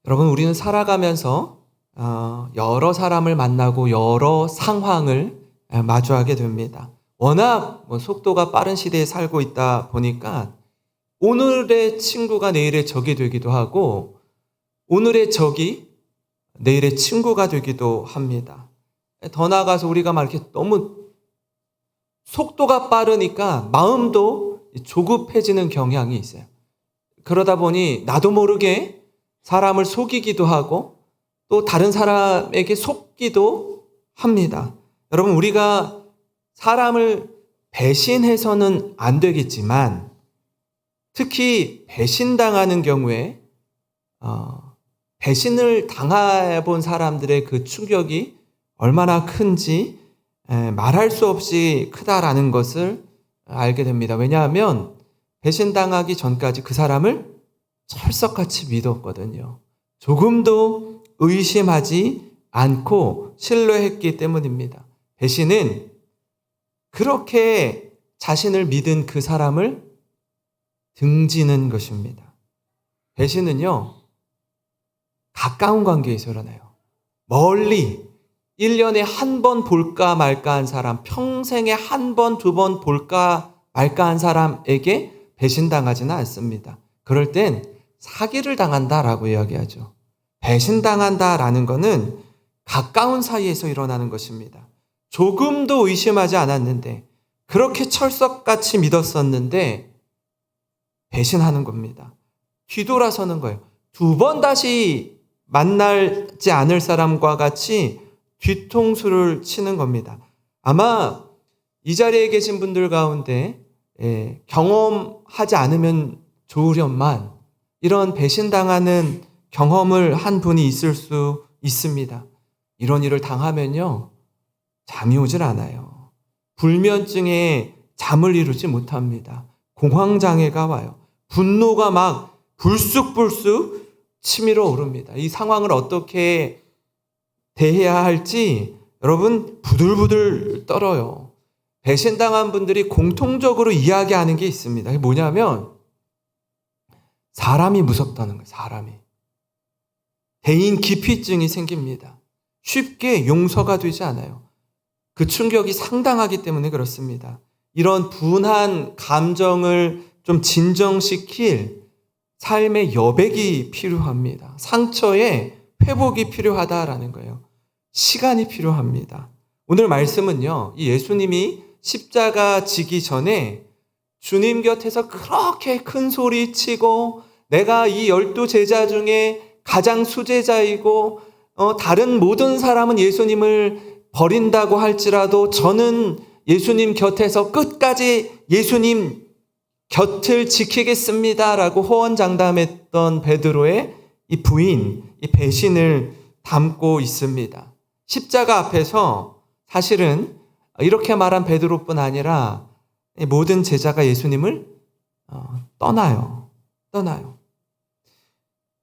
여러분, 우리는 살아가면서 여러 사람을 만나고 여러 상황을 마주하게 됩니다. 워낙 속도가 빠른 시대에 살고 있다 보니까 오늘의 친구가 내일의 적이 되기도 하고 오늘의 적이 내일의 친구가 되기도 합니다. 더 나아가서 우리가 막 이렇게 너무 속도가 빠르니까 마음도 조급해지는 경향이 있어요. 그러다 보니 나도 모르게 사람을 속이기도 하고 또 다른 사람에게 속기도 합니다. 여러분, 우리가 사람을 배신해서는 안 되겠지만 특히 배신당하는 경우에 배신을 당해본 사람들의 그 충격이 얼마나 큰지 말할 수 없이 크다라는 것을 알게 됩니다. 왜냐하면 배신당하기 전까지 그 사람을 철석같이 믿었거든요. 조금도 의심하지 않고 신뢰했기 때문입니다. 배신은 그렇게 자신을 믿은 그 사람을 등지는 것입니다. 배신은요, 가까운 관계에서 일어나요. 멀리 1년에 한 번 볼까 말까 한 사람, 평생에 한 번, 두 번 볼까 말까 한 사람에게 배신당하지는 않습니다. 그럴 땐 사기를 당한다라고 이야기하죠. 배신당한다라는 것은 가까운 사이에서 일어나는 것입니다. 조금도 의심하지 않았는데 그렇게 철석같이 믿었었는데 배신하는 겁니다. 뒤돌아서는 거예요. 두 번 다시 만나지 않을 사람과 같이 뒤통수를 치는 겁니다. 아마 이 자리에 계신 분들 가운데 경험하지 않으면 좋으련만 이런 배신당하는 경험을 한 분이 있을 수 있습니다. 이런 일을 당하면요, 잠이 오질 않아요. 불면증에 잠을 이루지 못합니다. 공황장애가 와요. 분노가 막 불쑥불쑥 치밀어 오릅니다. 이 상황을 어떻게 대해야 할지 여러분 부들부들 떨어요. 배신당한 분들이 공통적으로 이야기하는 게 있습니다. 그게 뭐냐면 사람이 무섭다는 거예요. 사람이. 대인 기피증이 생깁니다. 쉽게 용서가 되지 않아요. 그 충격이 상당하기 때문에 그렇습니다. 이런 분한 감정을 좀 진정시킬 삶의 여백이 필요합니다. 상처에 회복이 필요하다라는 거예요. 시간이 필요합니다. 오늘 말씀은요, 이 예수님이 십자가 지기 전에 주님 곁에서 그렇게 큰 소리 치고 내가 이 12 제자 중에 가장 수제자이고 다른 모든 사람은 예수님을 버린다고 할지라도 저는 예수님 곁에서 끝까지 예수님 곁을 지키겠습니다라고 호언장담했던 베드로의 이 부인, 이 배신을 담고 있습니다. 십자가 앞에서 사실은 이렇게 말한 베드로뿐 아니라 모든 제자가 예수님을 떠나요.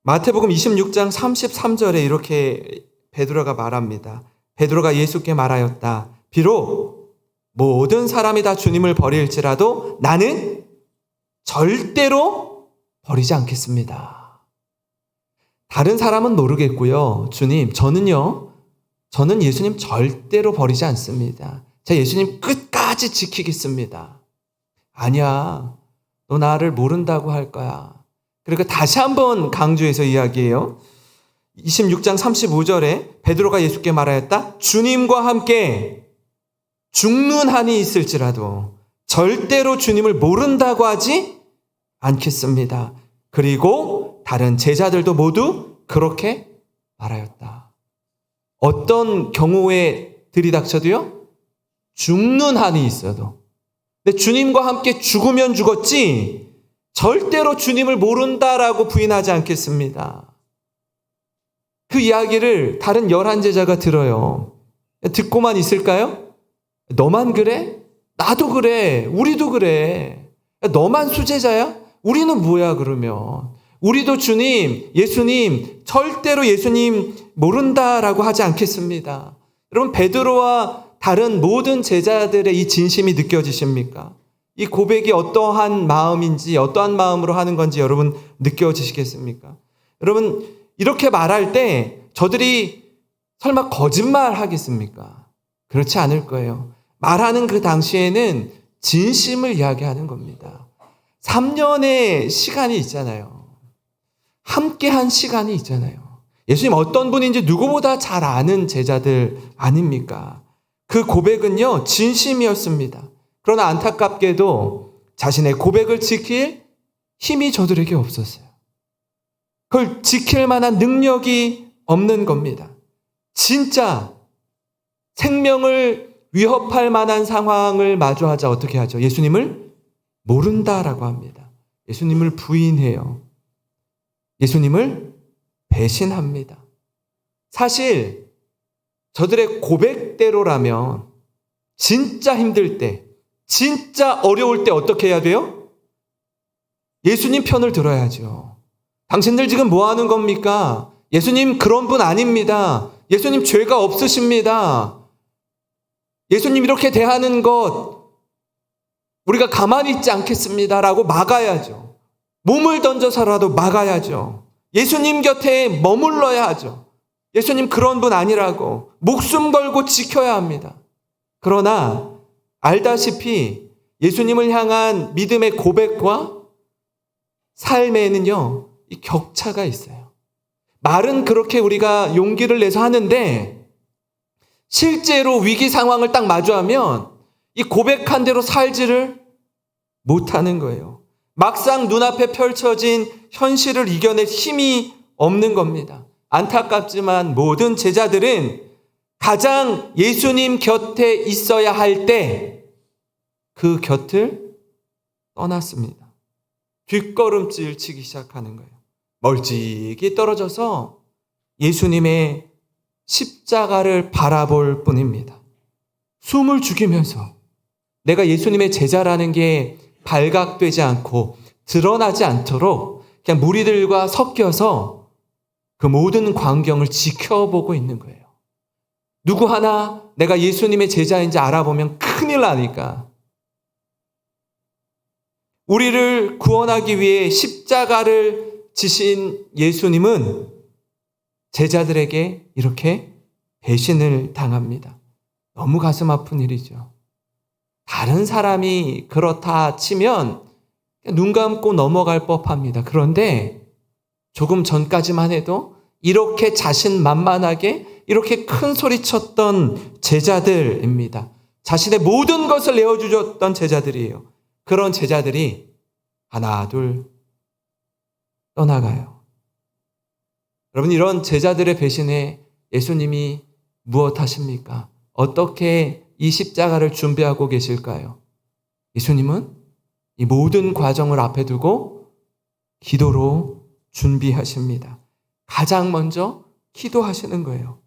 마태복음 26장 33절에 이렇게 베드로가 말합니다. 베드로가 예수께 말하였다. 비록 모든 사람이 다 주님을 버릴지라도 나는 절대로 버리지 않겠습니다. 다른 사람은 모르겠고요. 주님, 저는 예수님 절대로 버리지 않습니다. 제가 예수님 끝까지 지키겠습니다. 아니야, 너 나를 모른다고 할 거야. 그리고 다시 한번 강조해서 이야기해요. 26장 35절에 베드로가 예수께 말하였다. 주님과 함께 죽는 한이 있을지라도 절대로 주님을 모른다고 하지 않겠습니다. 그리고 다른 제자들도 모두 그렇게 말하였다. 어떤 경우에 들이닥쳐도요, 죽는 한이 있어도. 근데 주님과 함께 죽으면 죽었지 절대로 주님을 모른다라고 부인하지 않겠습니다. 그 이야기를 다른 11제자가 들어요. 듣고만 있을까요? 너만 그래? 나도 그래. 우리도 그래. 너만 수제자야? 우리는 뭐야 그러면? 우리도 주님, 예수님, 절대로 예수님 모른다라고 하지 않겠습니다. 여러분, 베드로와 다른 모든 제자들의 이 진심이 느껴지십니까? 이 고백이 어떠한 마음인지, 어떠한 마음으로 하는 건지 여러분 느껴지시겠습니까? 여러분, 이렇게 말할 때 저들이 설마 거짓말 하겠습니까? 그렇지 않을 거예요. 말하는 그 당시에는 진심을 이야기하는 겁니다. 3년의 시간이 있잖아요. 함께한 시간이 있잖아요. 예수님 어떤 분인지 누구보다 잘 아는 제자들 아닙니까? 그 고백은요, 진심이었습니다. 그러나 안타깝게도 자신의 고백을 지킬 힘이 저들에게 없었어요. 그걸 지킬 만한 능력이 없는 겁니다. 진짜 생명을 위협할 만한 상황을 마주하자 어떻게 하죠? 예수님을 모른다라고 합니다. 예수님을 부인해요. 예수님을 배신합니다. 사실 저들의 고백대로라면 진짜 힘들 때, 진짜 어려울 때 어떻게 해야 돼요? 예수님 편을 들어야죠. 당신들 지금 뭐 하는 겁니까? 예수님 그런 분 아닙니다. 예수님 죄가 없으십니다. 예수님 이렇게 대하는 것 우리가 가만히 있지 않겠습니다라고 막아야죠. 몸을 던져서라도 막아야죠. 예수님 곁에 머물러야 하죠. 예수님 그런 분 아니라고 목숨 걸고 지켜야 합니다. 그러나 알다시피 예수님을 향한 믿음의 고백과 삶에는요, 이 격차가 있어요. 말은 그렇게 우리가 용기를 내서 하는데 실제로 위기 상황을 딱 마주하면 이 고백한 대로 살지를 못하는 거예요. 막상 눈앞에 펼쳐진 현실을 이겨낼 힘이 없는 겁니다. 안타깝지만 모든 제자들은 가장 예수님 곁에 있어야 할 때 그 곁을 떠났습니다. 뒷걸음질 치기 시작하는 거예요. 멀찍이 떨어져서 예수님의 십자가를 바라볼 뿐입니다. 숨을 죽이면서 내가 예수님의 제자라는 게 발각되지 않고 드러나지 않도록 그냥 무리들과 섞여서 그 모든 광경을 지켜보고 있는 거예요. 누구 하나 내가 예수님의 제자인지 알아보면 큰일 나니까. 우리를 구원하기 위해 십자가를 지신 예수님은 제자들에게 이렇게 배신을 당합니다. 너무 가슴 아픈 일이죠. 다른 사람이 그렇다 치면 눈 감고 넘어갈 법합니다. 그런데 조금 전까지만 해도 이렇게 자신만만하게 이렇게 큰 소리 쳤던 제자들입니다. 자신의 모든 것을 내어주셨던 제자들이에요. 그런 제자들이 하나 둘 떠나가요. 여러분, 이런 제자들의 배신에 예수님이 무엇 하십니까? 어떻게 이 십자가를 준비하고 계실까요? 예수님은 이 모든 과정을 앞에 두고 기도로 준비하십니다. 가장 먼저 기도하시는 거예요.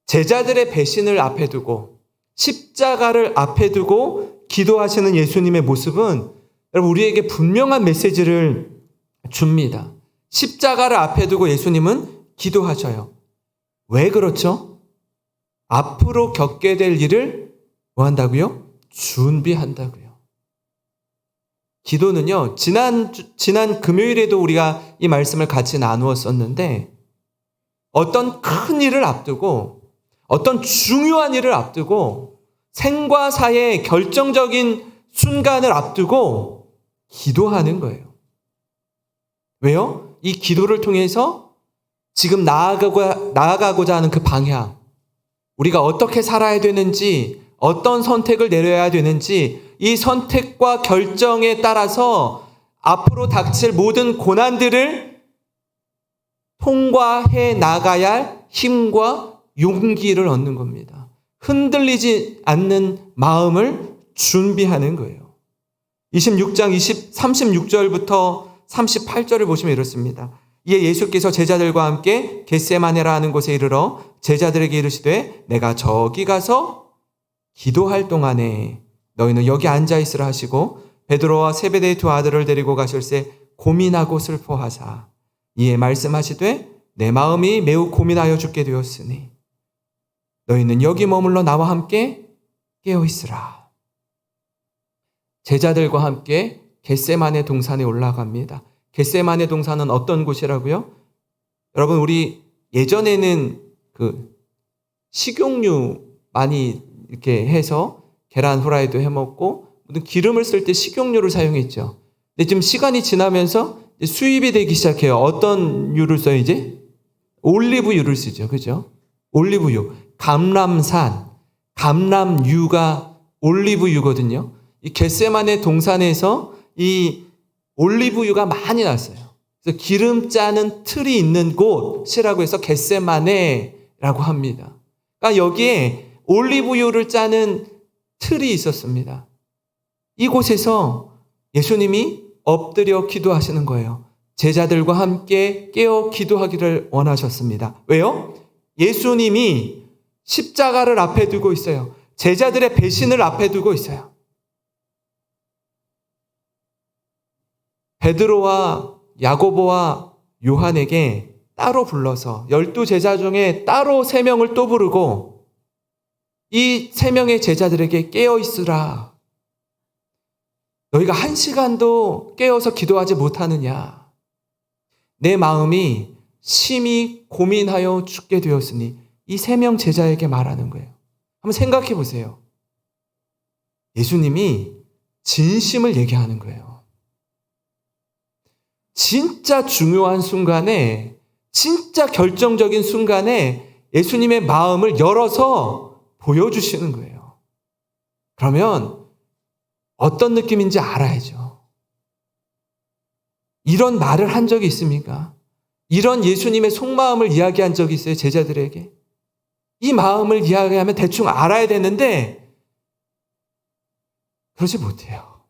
제자들의 배신을 앞에 두고 십자가를 앞에 두고 기도하시는 예수님의 모습은 여러분 우리에게 분명한 메시지를 줍니다. 십자가를 앞에 두고 예수님은 기도하셔요. 왜 그렇죠? 앞으로 겪게 될 일을 뭐 한다고요? 준비한다고요. 기도는요, 지난 금요일에도 우리가 이 말씀을 같이 나누었었는데 어떤 큰 일을 앞두고 어떤 중요한 일을 앞두고 생과 사의 결정적인 순간을 앞두고 기도하는 거예요. 왜요? 이 기도를 통해서 지금 나아가고자 하는 그 방향, 우리가 어떻게 살아야 되는지, 어떤 선택을 내려야 되는지, 이 선택과 결정에 따라서 앞으로 닥칠 모든 고난들을 통과해 나가야 할 힘과 용기를 얻는 겁니다. 흔들리지 않는 마음을 준비하는 거예요. 26장 36절부터 38절을 보시면 이렇습니다. 이에 예수께서 제자들과 함께 겟세마네라 하는 곳에 이르러 제자들에게 이르시되 내가 저기 가서 기도할 동안에 너희는 여기 앉아 있으라 하시고 베드로와 세베대의 두 아들을 데리고 가실새 고민하고 슬퍼하사 이에 말씀하시되 내 마음이 매우 고민하여 죽게 되었으니 너희는 여기 머물러 나와 함께 깨어 있으라. 제자들과 함께 겟세마네 동산에 올라갑니다. 겟세마네 동산은 어떤 곳이라고요? 여러분, 우리 예전에는 그 식용유 많이 이렇게 해서 계란 후라이도 해 먹고 기름을 쓸 때 식용유를 사용했죠. 근데 지금 시간이 지나면서 수입이 되기 시작해요. 어떤 유를 써요, 이제? 올리브유를 쓰죠. 그죠? 올리브유. 감람유가 올리브유거든요. 이 겟세마네 동산에서 이 올리브유가 많이 났어요. 그래서 기름 짜는 틀이 있는 곳이라고 해서 겟세마네라고 합니다. 그러니까 여기에 올리브유를 짜는 틀이 있었습니다. 이곳에서 예수님이 엎드려 기도하시는 거예요. 제자들과 함께 깨어 기도하기를 원하셨습니다. 왜요? 예수님이 십자가를 앞에 두고 있어요. 제자들의 배신을 앞에 두고 있어요. 베드로와 야고보와 요한에게 따로 불러서 12제자 중에 따로 3명을 또 부르고 이 3명의 제자들에게 깨어 있으라. 너희가 1시간도 깨어서 기도하지 못하느냐. 내 마음이 심히 고민하여 죽게 되었으니 이 3명 제자에게 말하는 거예요. 한번 생각해 보세요. 예수님이 진심을 얘기하는 거예요. 진짜 중요한 순간에, 진짜 결정적인 순간에 예수님의 마음을 열어서 보여주시는 거예요. 그러면 어떤 느낌인지 알아야죠. 이런 말을 한 적이 있습니까? 이런 예수님의 속마음을 이야기한 적이 있어요, 제자들에게? 이 마음을 이야기하면 대충 알아야 되는데 그러지 못해요.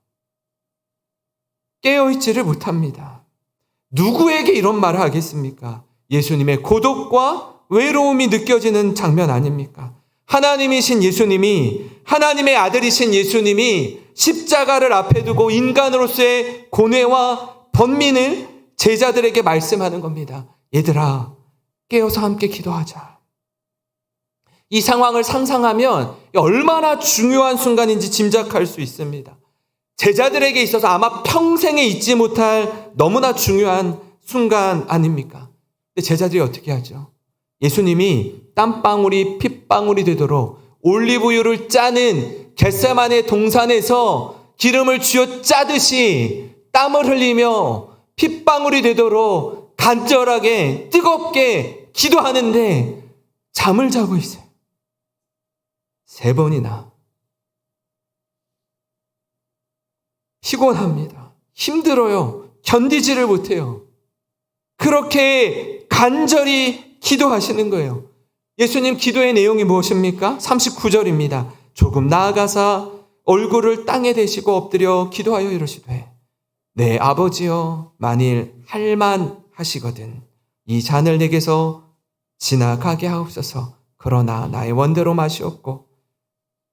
깨어있지를 못합니다. 누구에게 이런 말을 하겠습니까? 예수님의 고독과 외로움이 느껴지는 장면 아닙니까? 하나님이신 예수님이, 하나님의 아들이신 예수님이 십자가를 앞에 두고 인간으로서의 고뇌와 번민을 제자들에게 말씀하는 겁니다. 얘들아, 깨어서 함께 기도하자. 이 상황을 상상하면 얼마나 중요한 순간인지 짐작할 수 있습니다. 제자들에게 있어서 아마 평생에 잊지 못할 너무나 중요한 순간 아닙니까? 근데 제자들이 어떻게 하죠? 예수님이 땀방울이 핏방울이 되도록 올리브유를 짜는 겟세마네 동산에서 기름을 쥐어 짜듯이 땀을 흘리며 핏방울이 되도록 간절하게 뜨겁게 기도하는데 잠을 자고 있어요. 3번이나. 피곤합니다. 힘들어요. 견디지를 못해요. 그렇게 간절히 기도하시는 거예요. 예수님 기도의 내용이 무엇입니까? 39절입니다. 조금 나아가사 얼굴을 땅에 대시고 엎드려 기도하여 이러시되 내 아버지여 만일 할만하시거든 이 잔을 내게서 지나가게 하옵소서. 그러나 나의 원대로 마시옵고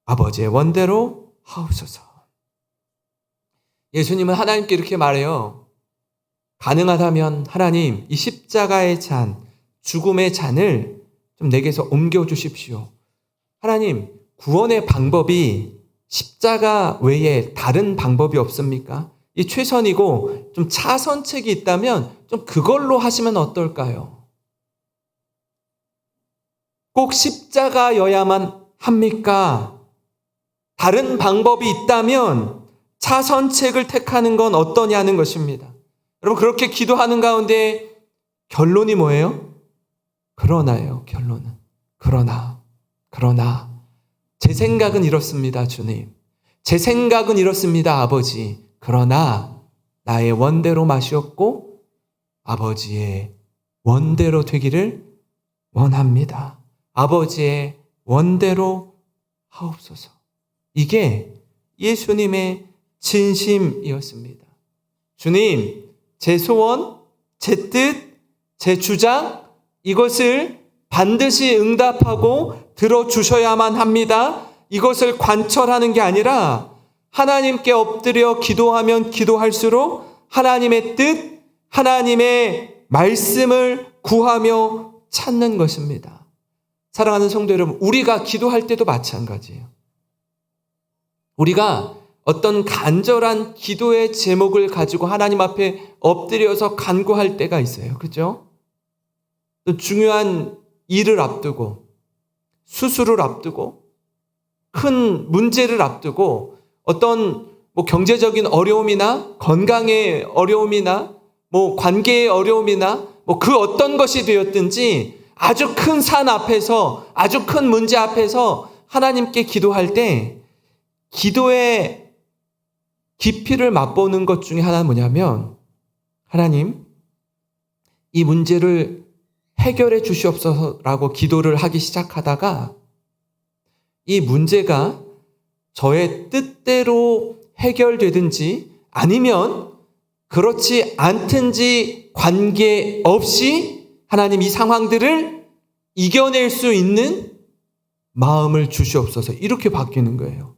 아버지의 원대로 하옵소서. 예수님은 하나님께 이렇게 말해요. 가능하다면 하나님 이 십자가의 잔, 죽음의 잔을 좀 내게서 옮겨주십시오. 하나님, 구원의 방법이 십자가 외에 다른 방법이 없습니까? 이 최선이고 좀 차선책이 있다면 좀 그걸로 하시면 어떨까요? 꼭 십자가여야만 합니까? 다른 방법이 있다면 차선책을 택하는 건 어떠냐는 것입니다. 여러분, 그렇게 기도하는 가운데 결론이 뭐예요? 그러나요, 결론은. 그러나. 제 생각은 이렇습니다, 주님. 제 생각은 이렇습니다, 아버지. 그러나 나의 원대로 마시옵고 아버지의 원대로 되기를 원합니다. 아버지의 원대로 하옵소서. 이게 예수님의 진심이었습니다. 주님, 제 소원, 제 뜻, 제 주장, 이것을 반드시 응답하고 들어주셔야만 합니다. 이것을 관철하는 게 아니라 하나님께 엎드려 기도하면 기도할수록 하나님의 뜻, 하나님의 말씀을 구하며 찾는 것입니다. 사랑하는 성도 여러분, 우리가 기도할 때도 마찬가지예요. 우리가 어떤 간절한 기도의 제목을 가지고 하나님 앞에 엎드려서 간구할 때가 있어요. 그죠? 또 중요한 일을 앞두고 수술을 앞두고 큰 문제를 앞두고 어떤 경제적인 어려움이나 건강의 어려움이나 관계의 어려움이나 그 어떤 것이 되었든지 아주 큰 산 앞에서 아주 큰 문제 앞에서 하나님께 기도할 때 기도의 깊이를 맛보는 것 중에 하나는 뭐냐면 하나님 이 문제를 해결해 주시옵소서라고 기도를 하기 시작하다가 이 문제가 저의 뜻대로 해결되든지 아니면 그렇지 않든지 관계없이 하나님 이 상황들을 이겨낼 수 있는 마음을 주시옵소서 이렇게 바뀌는 거예요.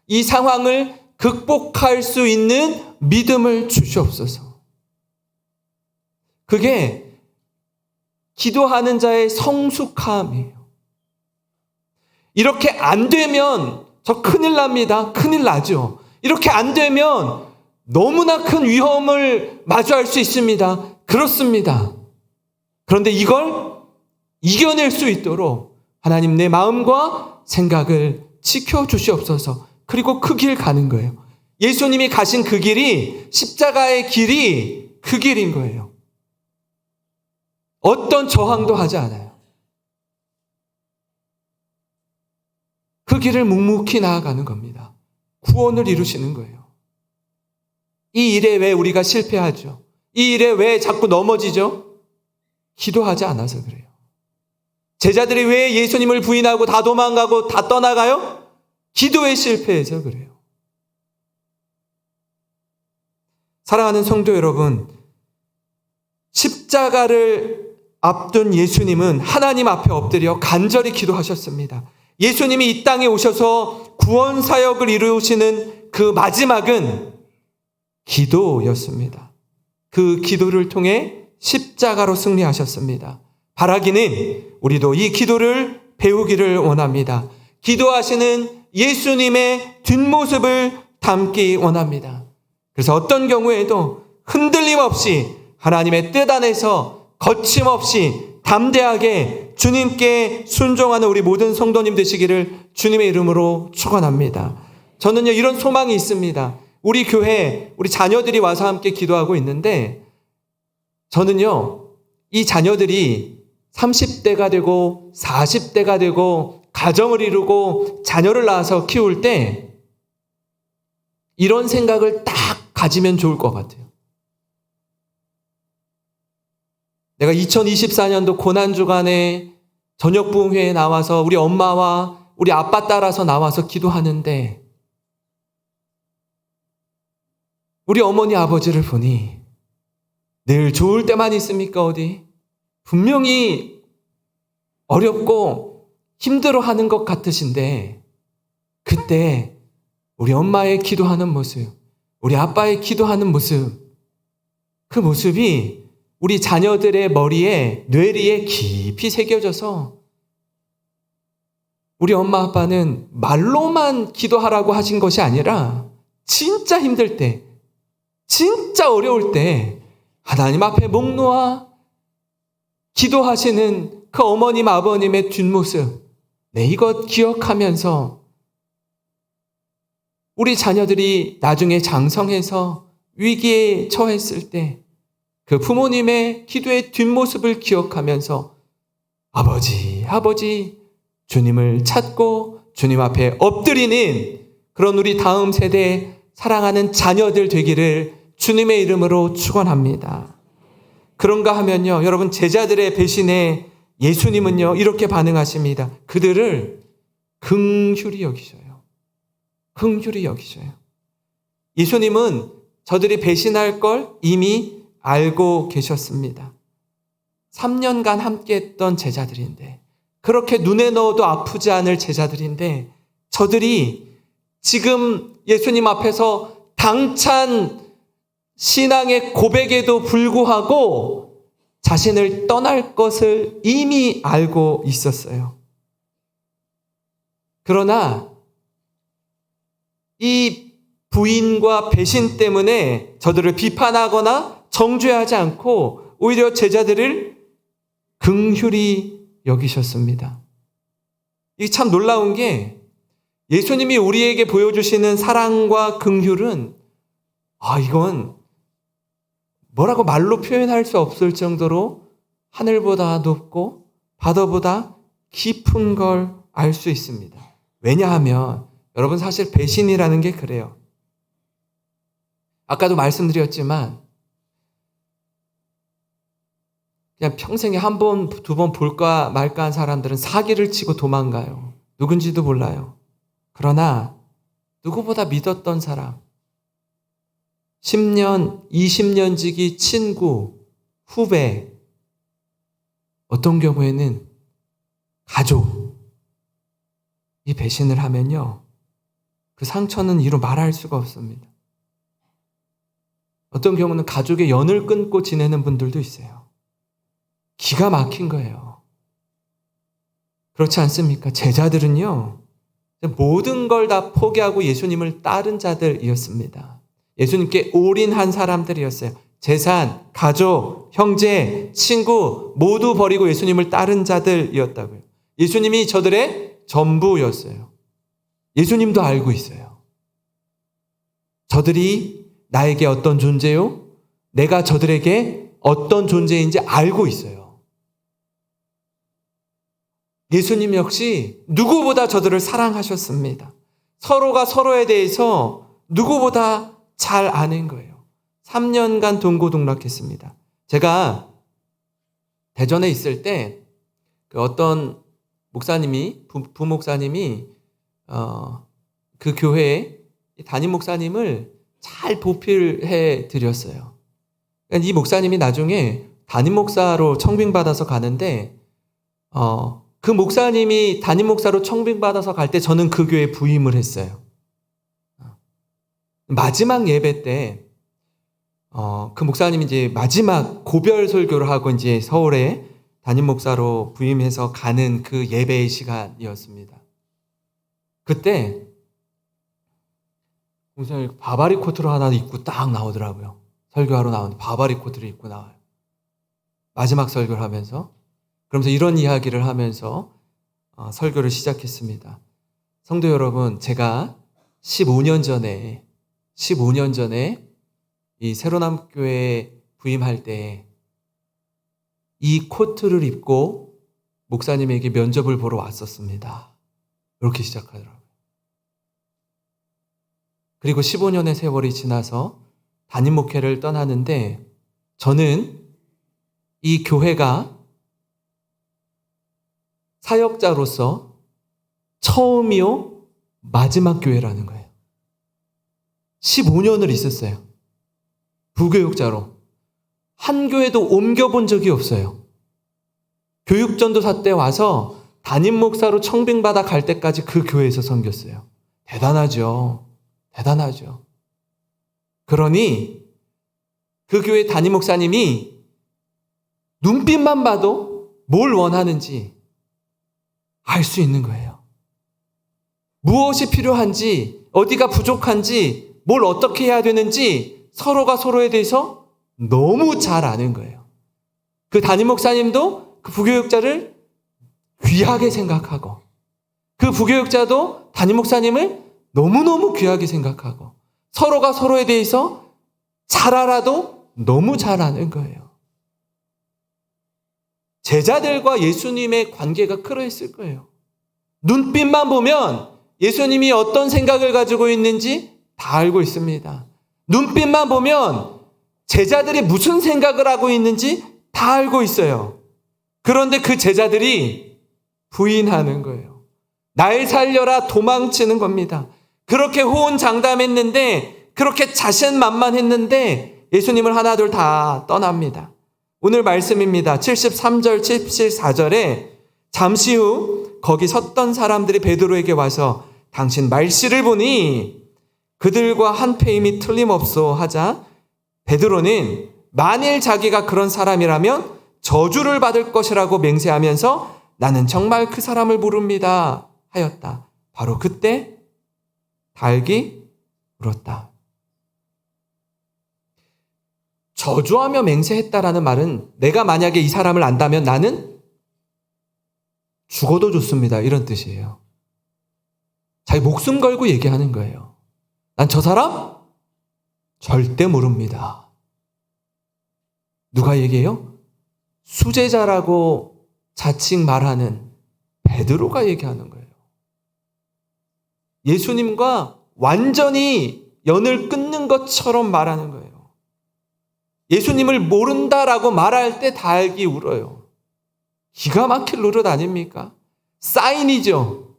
이 상황을 극복할 수 있는 믿음을 주시옵소서. 그게 기도하는 자의 성숙함이에요. 이렇게 안 되면 저 큰일 납니다. 큰일 나죠. 이렇게 안 되면 너무나 큰 위험을 마주할 수 있습니다. 그렇습니다. 그런데 이걸 이겨낼 수 있도록 하나님 내 마음과 생각을 지켜주시옵소서. 그리고 그 길 가는 거예요. 예수님이 가신 그 길이 십자가의 길이 그 길인 거예요. 어떤 저항도 하지 않아요. 그 길을 묵묵히 나아가는 겁니다. 구원을 이루시는 거예요. 이 일에 왜 우리가 실패하죠? 이 일에 왜 자꾸 넘어지죠? 기도하지 않아서 그래요. 제자들이 왜 예수님을 부인하고 다 도망가고 다 떠나가요? 기도에 실패해서 그래요. 사랑하는 성도 여러분, 십자가를 앞둔 예수님은 하나님 앞에 엎드려 간절히 기도하셨습니다. 예수님이 이 땅에 오셔서 구원 사역을 이루시는 그 마지막은 기도였습니다. 그 기도를 통해 십자가로 승리하셨습니다. 바라기는 우리도 이 기도를 배우기를 원합니다. 기도하시는 예수님의 뒷모습을 담기 원합니다. 그래서 어떤 경우에도 흔들림 없이 하나님의 뜻 안에서 거침없이 담대하게 주님께 순종하는 우리 모든 성도님 되시기를 주님의 이름으로 축원합니다. 저는요 이런 소망이 있습니다. 우리 교회 우리 자녀들이 와서 함께 기도하고 있는데 저는요 이 자녀들이 30대가 되고 40대가 되고 가정을 이루고 자녀를 낳아서 키울 때 이런 생각을 딱 가지면 좋을 것 같아요. 내가 2024년도 고난주간에 저녁부흥회에 나와서 우리 엄마와 우리 아빠 따라서 나와서 기도하는데 우리 어머니 아버지를 보니 늘 좋을 때만 있습니까 어디? 분명히 어렵고 힘들어하는 것 같으신데 그때 우리 엄마의 기도하는 모습, 우리 아빠의 기도하는 모습, 그 모습이 우리 자녀들의 머리에, 뇌리에 깊이 새겨져서 우리 엄마 아빠는 말로만 기도하라고 하신 것이 아니라 진짜 힘들 때, 진짜 어려울 때 하나님 앞에 목 놓아 기도하시는 그 어머님 아버님의 뒷모습, 이것 기억하면서 우리 자녀들이 나중에 장성해서 위기에 처했을 때 그 부모님의 기도의 뒷모습을 기억하면서 아버지 주님을 찾고 주님 앞에 엎드리는 그런 우리 다음 세대 사랑하는 자녀들 되기를 주님의 이름으로 축원합니다. 그런가 하면요 여러분 제자들의 배신에 예수님은요 이렇게 반응하십니다. 그들을 긍휼히 여기셔요. 긍휼히 여기셔요. 예수님은 저들이 배신할 걸 이미 알고 계셨습니다. 3년간 함께 했던 제자들인데 그렇게 눈에 넣어도 아프지 않을 제자들인데 저들이 지금 예수님 앞에서 당찬 신앙의 고백에도 불구하고 자신을 떠날 것을 이미 알고 있었어요. 그러나 이 부인과 배신 때문에 저들을 비판하거나 정죄하지 않고 오히려 제자들을 긍휼히 여기셨습니다. 이 참 놀라운 게 예수님이 우리에게 보여주시는 사랑과 긍휼은 이건 뭐라고 말로 표현할 수 없을 정도로 하늘보다 높고 바다보다 깊은 걸 알 수 있습니다. 왜냐하면 여러분 사실 배신이라는 게 그래요. 아까도 말씀드렸지만 그냥 평생에 한 번, 두 번 볼까 말까 한 사람들은 사기를 치고 도망가요. 누군지도 몰라요. 그러나 누구보다 믿었던 사람, 10년, 20년 지기 친구, 후배, 어떤 경우에는 가족, 이 배신을 하면요, 그 상처는 이루 말할 수가 없습니다. 어떤 경우는 가족의 연을 끊고 지내는 분들도 있어요. 기가 막힌 거예요. 그렇지 않습니까? 제자들은요, 모든 걸 다 포기하고 예수님을 따른 자들이었습니다. 예수님께 올인한 사람들이었어요. 재산, 가족, 형제, 친구 모두 버리고 예수님을 따른 자들이었다고요. 예수님이 저들의 전부였어요. 예수님도 알고 있어요. 저들이 나에게 어떤 존재요? 내가 저들에게 어떤 존재인지 알고 있어요. 예수님 역시 누구보다 저들을 사랑하셨습니다. 서로가 서로에 대해서 누구보다 잘 아는 거예요. 3년간 동고동락했습니다. 제가 대전에 있을 때 그 어떤 목사님이 부목사님이 그 교회에 담임 목사님을 잘 보필해 드렸어요. 그러니까 이 목사님이 나중에 담임 목사로 청빙받아서 가는데 그 목사님이 담임 목사로 청빙받아서 갈 때 저는 그 교회에 부임을 했어요. 마지막 예배 때 그 목사님이 이제 마지막 고별 설교를 하고 이제 서울에 담임 목사로 부임해서 가는 그 예배의 시간이었습니다. 그때 목사님이 바바리 코트를 하나 입고 딱 나오더라고요. 설교하러 나오는데 바바리 코트를 입고 나와요. 마지막 설교를 하면서. 그러면서 이런 이야기를 하면서 설교를 시작했습니다. 성도 여러분, 제가 15년 전에 이 새로남교회에 부임할 때 이 코트를 입고 목사님에게 면접을 보러 왔었습니다. 이렇게 시작하더라고요. 그리고 15년의 세월이 지나서 담임 목회를 떠나는데 저는 이 교회가 사역자로서 처음이요 마지막 교회라는 거예요. 15년을 있었어요. 부교육자로. 한 교회도 옮겨본 적이 없어요. 교육전도사 때 와서 담임 목사로 청빙받아 갈 때까지 그 교회에서 섬겼어요. 대단하죠. 대단하죠. 그러니 그 교회 담임 목사님이 눈빛만 봐도 뭘 원하는지 알 수 있는 거예요. 무엇이 필요한지, 어디가 부족한지, 뭘 어떻게 해야 되는지 서로가 서로에 대해서 너무 잘 아는 거예요. 그 담임 목사님도 그 부교육자를 귀하게 생각하고 그 부교육자도 담임 목사님을 너무너무 귀하게 생각하고 서로가 서로에 대해서 잘 알아도 너무 잘 아는 거예요. 제자들과 예수님의 관계가 그러했을 거예요. 눈빛만 보면 예수님이 어떤 생각을 가지고 있는지 다 알고 있습니다. 눈빛만 보면 제자들이 무슨 생각을 하고 있는지 다 알고 있어요. 그런데 그 제자들이 부인하는 거예요. 날 살려라 도망치는 겁니다. 그렇게 호언장담했는데, 그렇게 자신만만했는데 예수님을 하나둘 다 떠납니다. 오늘 말씀입니다. 73절, 74절에 잠시 후 거기 섰던 사람들이 베드로에게 와서 당신 말씨를 보니 그들과 한 페임이 틀림없소 하자 베드로는 만일 자기가 그런 사람이라면 저주를 받을 것이라고 맹세하면서 나는 정말 그 사람을 모릅니다 하였다. 바로 그때 닭이 울었다. 저주하며 맹세했다라는 말은 내가 만약에 이 사람을 안다면 나는 죽어도 좋습니다. 이런 뜻이에요. 자기 목숨 걸고 얘기하는 거예요. 난 저 사람 절대 모릅니다. 누가 얘기해요? 수제자라고 자칭 말하는 베드로가 얘기하는 거예요. 예수님과 완전히 연을 끊는 것처럼 말하는 거예요. 예수님을 모른다라고 말할 때 다 알기 울어요. 기가 막힐 노릇 아닙니까? 사인이죠.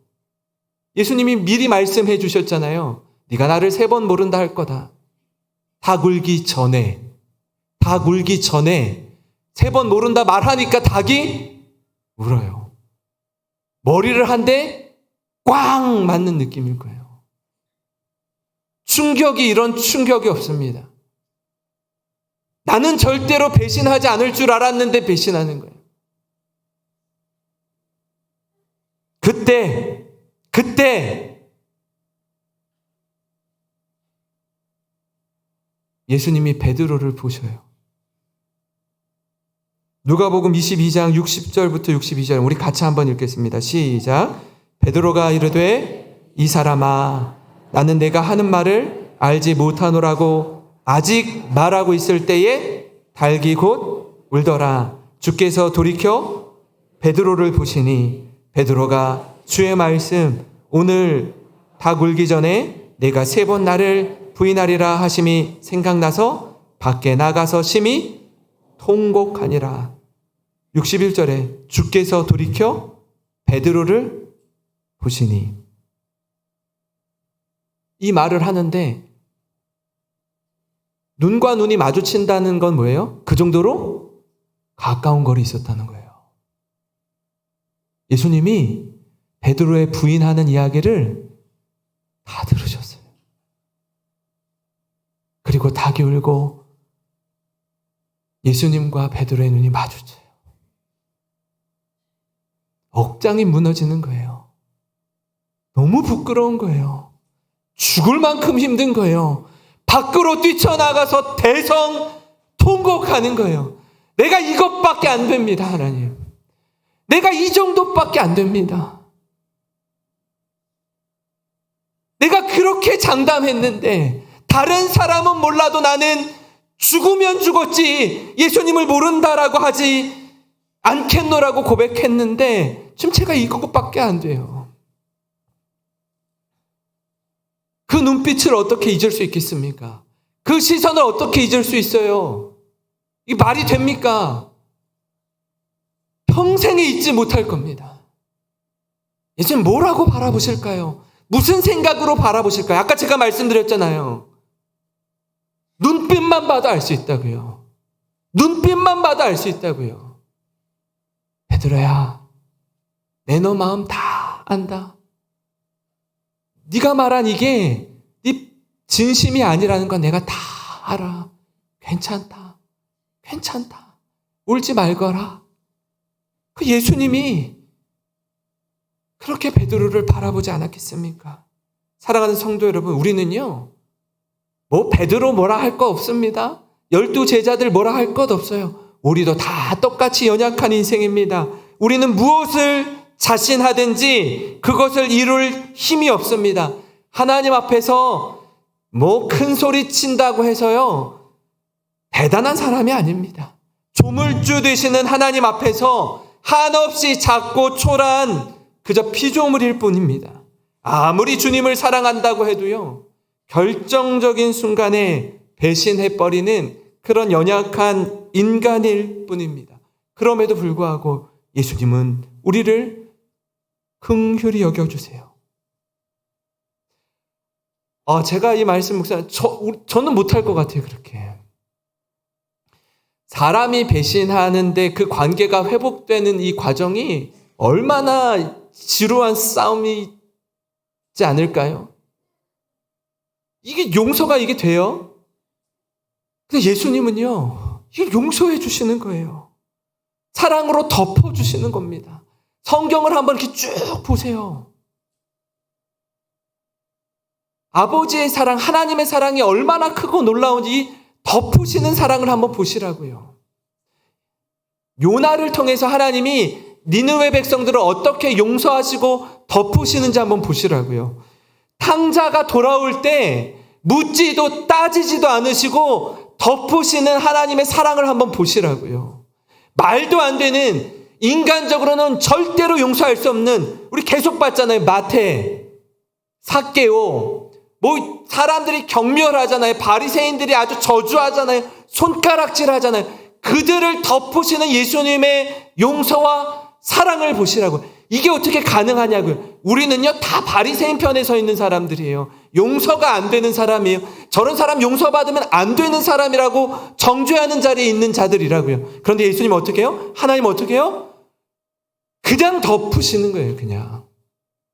예수님이 미리 말씀해 주셨잖아요. 네가 나를 3번 모른다 할 거다. 닭 울기 전에 3번 모른다 말하니까 닭이 울어요. 머리를 한 대 꽝 맞는 느낌일 거예요. 충격이 이런 충격이 없습니다. 나는 절대로 배신하지 않을 줄 알았는데 배신하는 거예요. 그때 예수님이 베드로를 보셔요. 누가복음 22장 60절부터 62절 우리 같이 한번 읽겠습니다. 시작. 베드로가 이르되 이 사람아 나는 내가 하는 말을 알지 못하노라고 아직 말하고 있을 때에 닭이 곧 울더라. 주께서 돌이켜 베드로를 보시니 베드로가 주의 말씀 오늘 닭 울기 전에 내가 3번 나를 부인하리라 하심이 생각나서 밖에 나가서 심히 통곡하니라. 61절에 주께서 돌이켜 베드로를 보시니 이 말을 하는데 눈과 눈이 마주친다는 건 뭐예요? 그 정도로 가까운 거리 있었다는 거예요. 예수님이 베드로의 부인하는 이야기를 다 들으셨어요. 그리고 닭이 울고 예수님과 베드로의 눈이 마주쳐요. 억장이 무너지는 거예요. 너무 부끄러운 거예요. 죽을 만큼 힘든 거예요. 밖으로 뛰쳐나가서 대성통곡하는 거예요. 내가 이것밖에 안 됩니다, 하나님. 내가 이 정도밖에 안 됩니다. 내가 그렇게 장담했는데 다른 사람은 몰라도 나는 죽으면 죽었지 예수님을 모른다라고 하지 않겠노라고 고백했는데 지금 제가 이것밖에 안 돼요. 그 눈빛을 어떻게 잊을 수 있겠습니까? 그 시선을 어떻게 잊을 수 있어요? 이게 말이 됩니까? 평생에 잊지 못할 겁니다. 예수님 뭐라고 바라보실까요? 무슨 생각으로 바라보실까요? 아까 제가 말씀드렸잖아요. 눈빛만 봐도 알 수 있다고요. 눈빛만 봐도 알 수 있다고요. 베드로야, 내 너 마음 다 안다. 네가 말한 이게 네 진심이 아니라는 건 내가 다 알아. 괜찮다. 울지 말거라. 그 예수님이 그렇게 베드로를 바라보지 않았겠습니까? 사랑하는 성도 여러분, 우리는요, 베드로 뭐라 할 거 없습니다. 12 제자들 뭐라 할 것 없어요. 우리도 다 똑같이 연약한 인생입니다. 우리는 무엇을 자신하든지 그것을 이룰 힘이 없습니다. 하나님 앞에서 큰 소리 친다고 해서요, 대단한 사람이 아닙니다. 조물주 되시는 하나님 앞에서 한없이 작고 초라한 그저 피조물일 뿐입니다. 아무리 주님을 사랑한다고 해도요, 결정적인 순간에 배신해버리는 그런 연약한 인간일 뿐입니다. 그럼에도 불구하고 예수님은 우리를 긍휼히 여겨주세요. 제가 이 말씀 묵상, 저는 못할 것 같아요, 그렇게. 사람이 배신하는데 그 관계가 회복되는 이 과정이 얼마나 지루한 싸움이지 않을까요? 이게 용서가 이게 돼요? 근데 예수님은요, 이걸 용서해 주시는 거예요. 사랑으로 덮어주시는 겁니다. 성경을 한번 이렇게 쭉 보세요. 아버지의 사랑, 하나님의 사랑이 얼마나 크고 놀라운지 덮으시는 사랑을 한번 보시라고요. 요나를 통해서 하나님이 니느웨 백성들을 어떻게 용서하시고 덮으시는지 한번 보시라고요. 탕자가 돌아올 때 묻지도 따지지도 않으시고 덮으시는 하나님의 사랑을 한번 보시라고요. 말도 안 되는, 인간적으로는 절대로 용서할 수 없는, 우리 계속 봤잖아요. 마태, 삭개오, 사람들이 경멸하잖아요. 바리새인들이 아주 저주하잖아요. 손가락질하잖아요. 그들을 덮으시는 예수님의 용서와 사랑을 보시라고. 이게 어떻게 가능하냐고요. 우리는요 다 바리새인 편에 서 있는 사람들이에요. 용서가 안 되는 사람이에요. 저런 사람 용서받으면 안 되는 사람이라고 정죄하는 자리에 있는 자들이라고요. 그런데 예수님 어떻게 해요? 하나님 어떻게 해요? 그냥 덮으시는 거예요.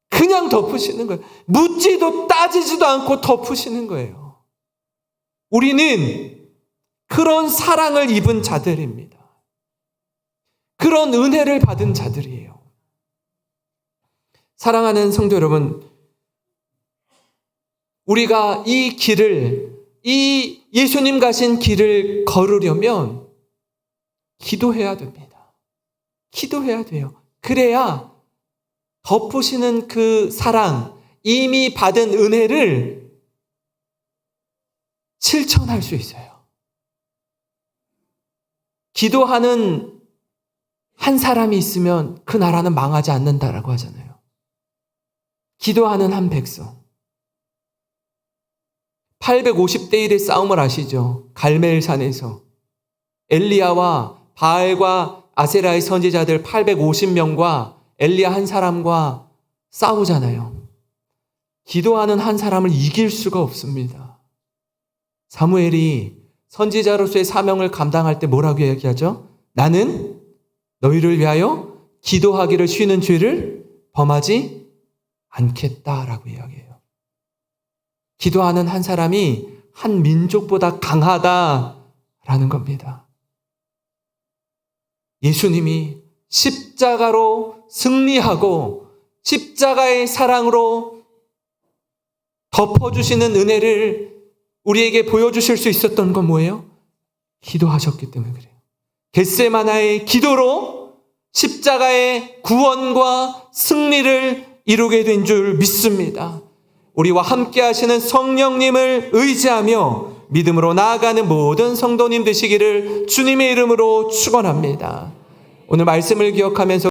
그냥 덮으시는 거예요. 묻지도 따지지도 않고 덮으시는 거예요. 우리는 그런 사랑을 입은 자들입니다. 그런 은혜를 받은 자들이에요. 사랑하는 성도 여러분, 우리가 이 길을, 이 예수님 가신 길을 걸으려면 기도해야 됩니다. 기도해야 돼요. 그래야 덮으시는 그 사랑, 이미 받은 은혜를 실천할 수 있어요. 기도하는 한 사람이 있으면 그 나라는 망하지 않는다라고 하잖아요. 기도하는 한 백성. 850대 1의 싸움을 아시죠? 갈멜산에서 엘리야와 바알과 아세라의 선지자들 850명과 엘리야 한 사람과 싸우잖아요. 기도하는 한 사람을 이길 수가 없습니다. 사무엘이 선지자로서의 사명을 감당할 때 뭐라고 얘기하죠? 나는 너희를 위하여 기도하기를 쉬는 죄를 범하지 않겠다라고 이야기해요. 기도하는 한 사람이 한 민족보다 강하다라는 겁니다. 예수님이 십자가로 승리하고 십자가의 사랑으로 덮어주시는 은혜를 우리에게 보여주실 수 있었던 건 뭐예요? 기도하셨기 때문에 그래요. 겟세마나의 기도로 십자가의 구원과 승리를 이루게 된 줄 믿습니다. 우리와 함께 하시는 성령님을 의지하며 믿음으로 나아가는 모든 성도님 되시기를 주님의 이름으로 축원합니다. 오늘 말씀을 기억하면서